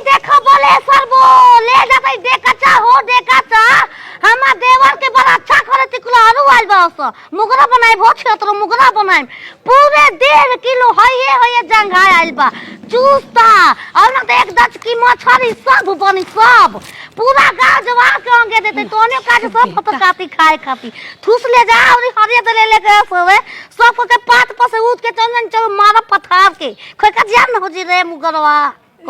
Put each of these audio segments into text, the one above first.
देखो बोले सरबो ले जाते देखा चा हो देखा चा हमा देवर के बड़ा अच्छा करे तिकुला आलू आइल बास मुगरा बनाई भो छतरो मुगरा बनाई पूरे 1.5 किलो है जंघा आइल बा चूस्ता और ना देख 10 की मछली सब बनी सब पूरा गांव जवार के अंगे देते तोने काज सब फत काती खाए खाती ठूस ले जा और हरिया दे ले के सोवे सब के पात पर से उठ के चंगन चल मारा पथार के खोय का जान हो जी रे मुगरवा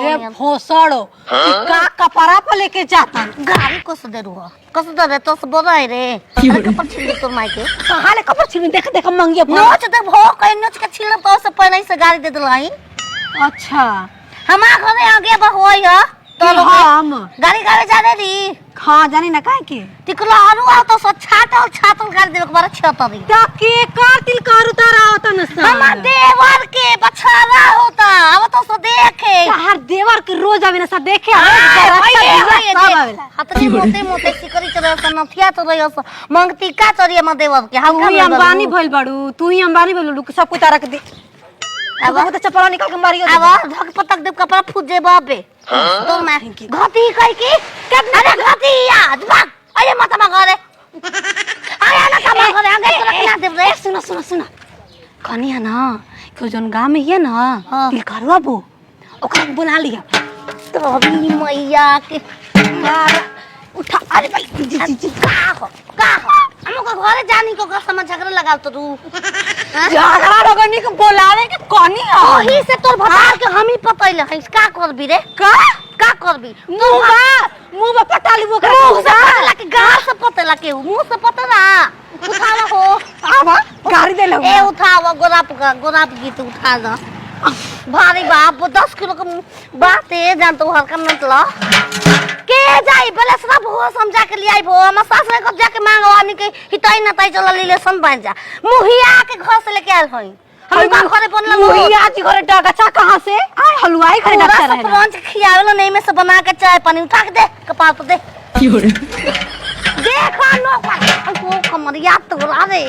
ए भोसड़ो का कपड़ा पर लेके जाता गाड़ी कस दे तो से बोलाई रे अरे कपर छिल तो माई के कहां ले कपड़ा छिल देख देख मंगिया नोच दे भो कहीं नोच के छिल तो से पहले से गाड़ी दे दलाई अच्छा हमार घरे आगे बा होई ह तो हम गाड़ी जाने दी हां जानी ना काहे के तिकला आलू आ तो सब छातल गाड़ी देवे के बारे छतरी ता के कार तिल कार उतारा होता न सा हमार देवर के बछारा होता अब तो सो देखे हर देवर के रोज आवे ना सा देखे हतरी मोटे सिकरी चले स नथिया तो रही स मंगती का चरिए म देवर के हम तू अंबानी भइल बाड़ू तू ही अंबानी भइल बाड़ू सब कुछ तारा के दे अब बहुत चपला निकाल के मारियो अब धक पटक देव कपड़ा फूट जे बाबे तो मैं घाती कह की अरे घाती याद भाग अरे माता मा घरे अरे ना का घरे आगे तो रखना देव रे सुना कनिया ना क्यों जन गांव में है ना तिल करवा बो ओकरा बुला लिया तो अभी मैया के उठा अरे भाई जी का हमको घरे जानी को समझ झगड़ा लगाव तो तू झगड़ा लगनी के बोलावे के कनिया ओही से तोर भतार के हम ही पतैले है का करबी रे का करबी मुंह में पटाली वो मुंह से पतला के गाल से पतला के मुंह से पतला उठावा हो आवा गाड़ी दे लो ए उठावा गोलाप गीत उठा द भारी बाप 10 किलो का बात है जान तो हल्का मतलब के जाई बोले सब हो समझा के लियाई भो हम सास रे को जाके मांगो आनी के हितई न तई चल रिलेशन बन जा मुहिया के घर से लेके आल हई हम का घरे बनला मुहिया जी घरे डगचा कहां से आय हलवाई घरे डगचा रहे लंच खियावेला नहीं में से बना के चाय पानी उठा के दे कपाल पे दे देखो नो को कमरिया तोरा रे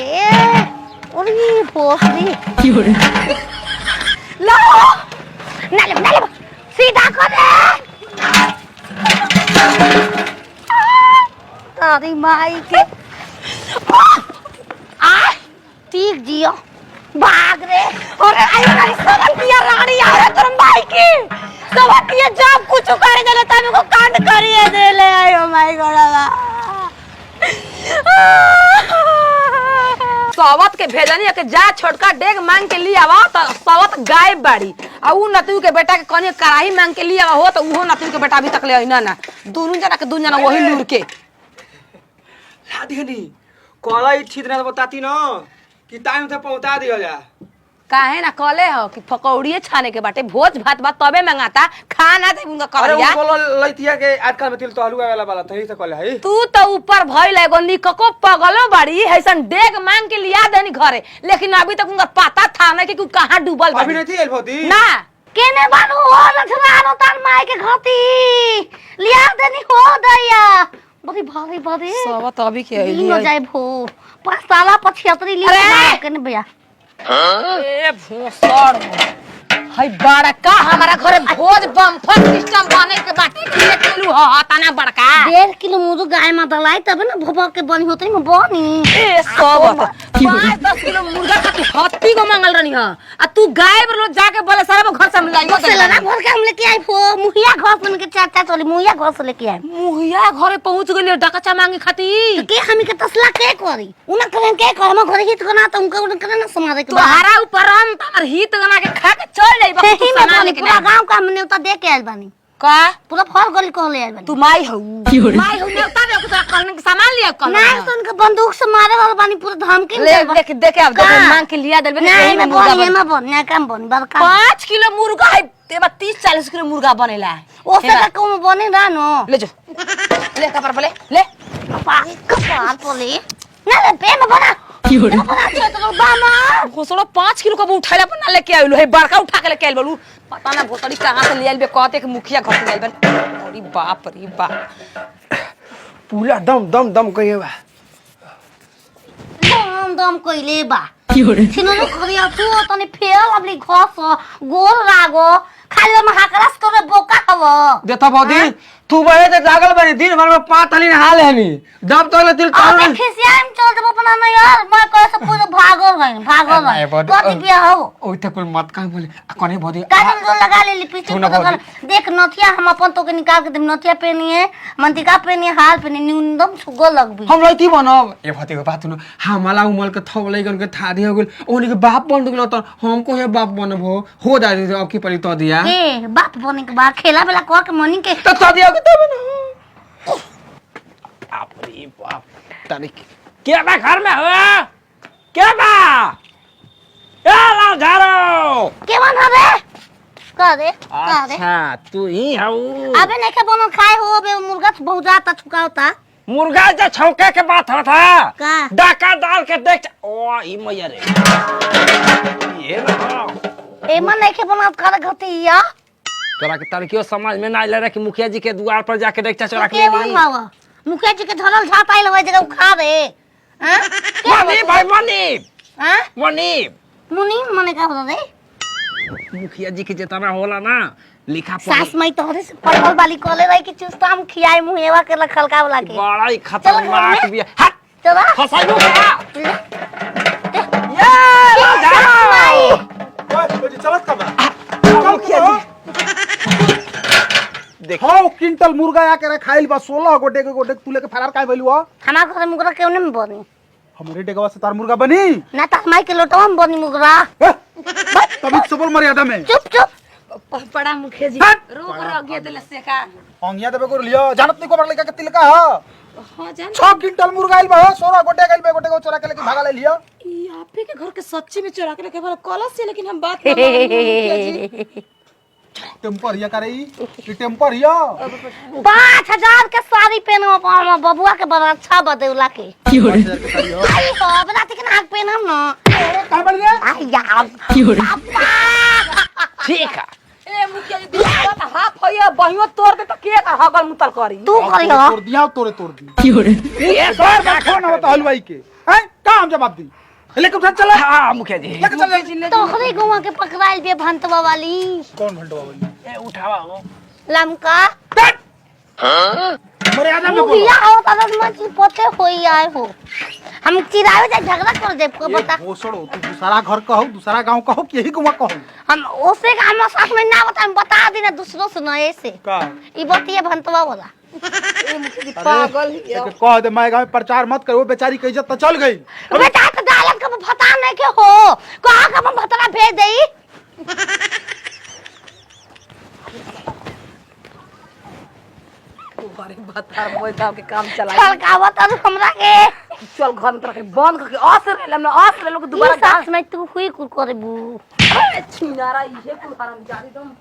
ओरी भोसरी लो नाले सीधा कर दे तारी माई के आ ठीक जियो भाग रे अरे आई सवतिया रानी आ रे तोर माई की सवतिया जब कुछ करे देले तब को कांड करिए देले आयो माई गड़वा सवत के भेजनी के जा छोटका डेग मांग के लिए आवा त सवत गायब बाड़ी आ उ नतू के बेटा के कनी कराही मांग के लिए आवा हो त उहो नतू के बेटा अभी तक ले ना दोनों जना के दोनों जना वही लूर के लादिनी कॉला ठीक ना बताती ना कि टाइम से पहुंचा दिया जा काहे ना कले हो कि पकौड़िए छाने के बाटे भोज भात बा तबे मंगाता खाना दे उनका कहलिया अरे वो लइतिया के आजकल में तिल तो आलू वाला तही से कहले है तू तो ऊपर भइल एगो निकको पगलो बाड़ी हैसन डेग मांग के लिया देनी घरे लेकिन अभी तक उनका पता था ना कि कहां डूबल अभी नहीं थी एलभोती ना केने बानू हो लठरानो तान माई के घाती लिया देनी हो दैया बड़ी भारी सब तो अभी के ली हो जाए भो पासाला पछियतरी ली केने भैया ए भोसड़ हई बड़का हमारा घरे भोज बम्फर सिस्टम बने के बाटे किले किलो ह तना बड़का 1.5 किलो मुर्गा गाय में दलाई तब ना भोबा के बनी होतई में बनी ए सब 5-10 किलो मुर्गा का तू हत्ती को मांगल रहनी ह आ तू गाय बर लोग जाके बोले सारा घर से लाइयो से लगा घर के हम लेके आई फो मुहिया घर से के चाचा चली मुहिया घर से लेके आई मुहिया घरे पहुंच गेली डकचा मांगे खाती के हमी के तसला के करी उना करे के कर हम घर हित करना त उनका करे ना समारे के तोहरा ऊपर हम तमर हित गना के खा के चल जाई बा तू सामान लेके पूरा गांव का हमने उता दे के आइल बानी का पूरा फल गली कहले आइल बानी तू माई हऊ माई हऊ ने उता दे कुछ करने के सामान लिया कल ना सुन के बंदूक से मारे वाला बानी पूरा धमकी ले देख देख अब मांग के लिया देबे नहीं मैं बोल ना बोल ना काम बोल बड़का 5 किलो मुर्गा है तेबा 30-40 किलो मुर्गा बनेला है ओसे का कम बने ना नो ले जो ले कपर पे ले कपाल पोले ना ले पे में बना घोसड़ो 5 किलो का उठाइला पर ना लेके आइलो है बड़का उठा के लेके आइल बोलू पता ना भोसड़ी कहां से ले आइल बे कहते कि मुखिया घर से आइल बन अरे बाप रे बाप पूरा दम कहिए बा दम कइले बा छिनो खरिया तू तने फेल अपनी घस गोल लागो खाली हम हाकरास तोरे बोका हवो देता भौजी तू बड़े ते जागल बनी दिन भर में 5 थाली नहा ले हनी जब तो ले दिल अबे खिसिया में चल दे अपना ना यार मैं कह से पूरा भागल है कथी बिया हो ओइ त कुल मत का बोले कोने भौजी काजल जो लगा ले पीछे देख नथिया हम अपन तो के निकाल के दे नथिया पहनी है मंतिका पहनी है हाल पहनी न्यूनतम सुगो लगबी हम लइती बनब ए भौजी के बात न हमला उमल के थब लइगन के थादी हो गेल ओनी के बाप बन गेल त हमको हे बाप बनब हो दादी अब की परी तो दिया ए बाप बने के बाद खेला बेला कर के मनी के तो दिया के तब न बाप रे बाप तारीख क्या बा घर में हो क्या बा ए ला झारो के बन रे का दे अच्छा तू ही हऊ अबे नहीं के बनो खाए हो बे मुर्गा बहुत जाता छुकावता मुर्गा जो छौके के बात होता का डाका डाल के देख ओ ई मैया रे ये ना ए मन नहीं के बनो कर घटिया तोरा के तरकियो समझ में ना आइले रे कि मुखिया जी के द्वार पर जाके देख चोरा के के बन बाबा मुखिया जी के धरल झाप आइल होय जगह खा रे हां मनी भाई मनी हां मनी मुनी मने का होता रे मुखिया जी के जितना होला ना लिखा सास मई तोहरे से पढ़ल वाली कोले रही कि चुस्ता हम खियाए मुहेवा के लखलका वाला के बड़ा ही खतरनाक भी हट चला फसाइलो का ये ओए चलत का बा मुखिया जी देखो क्विंटल मुर्गा आके रे खाइल बा 16 गोटे के तू लेके फरार काहे भइलु हो हमार घर मुगरा केउने में बनी हमरे डेगवा से तार मुर्गा बनी ना त माई के लोटवा में बनी मुगरा तभी सबल मर्यादा में चुप चुप बड़ा मुखिया जी रोक रह गया दिल से का अंगिया देबे को लियो जानत नहीं को बड़ लइका के तिलका ह हां जान 6 क्विंटल मुर्गा आइल बा 16 गोटे गइल बे गोटे को चोरा के लेके भागा ले लियो ई आपे के घर के सच्ची में चोरा के लेके वाला कॉलेज से लेकिन हम बात कर रहे हैं मुखिया जी टेम्पर हिया करे ई टेम्पर हिया 5000 के साड़ी पहनो हम बबुआ के बड़ा अच्छा बदेउला के आई हो बता के नाक पहनम न कहां बन रे आई यार ठीक है ए मुखिया जी दिया त हाथ होया बहियो तोड़ दे त के कर हगल मुतल करी तू करियो तोड़ दिया तोड़ दी ये सर देखो ना तो हलवाई के हैं काम जवाब दी लेके उठा चला हां मुखिया जी लेके चल तो खरे गुवा के पकड़ाइल बे भंतवा वाली कौन भंडवा वाली ए उठावा हो लमका मर्यादा में बोलो मुखिया हो तब मत पोते होई आए हो हम चिरावे जा झगड़ा कर दे को बता भोसड़ो तू दूसरा घर कहो दूसरा गांव कहो कि यही गांव कहो हम ओसे का हम साथ में ना बता देना दूसरों से ना ऐसे का ई बतिया भंतवा वाला पागल एक कह दे मैं गांव में प्रचार मत कर वो बेचारी की इज्जत तो चल गई बेटा तो डालन का भता नहीं के हो कहां का हम भतरा भेज देई तुम्हारे बता मोय दाव के काम चला चल का बता तू हमरा के चल घर में रखे बंद करके आसर ले हमने आसर ले लोग दोबारा दोबारा सास में तू हुई कुल करे बू छीनारा ये कुल हराम जारी तुम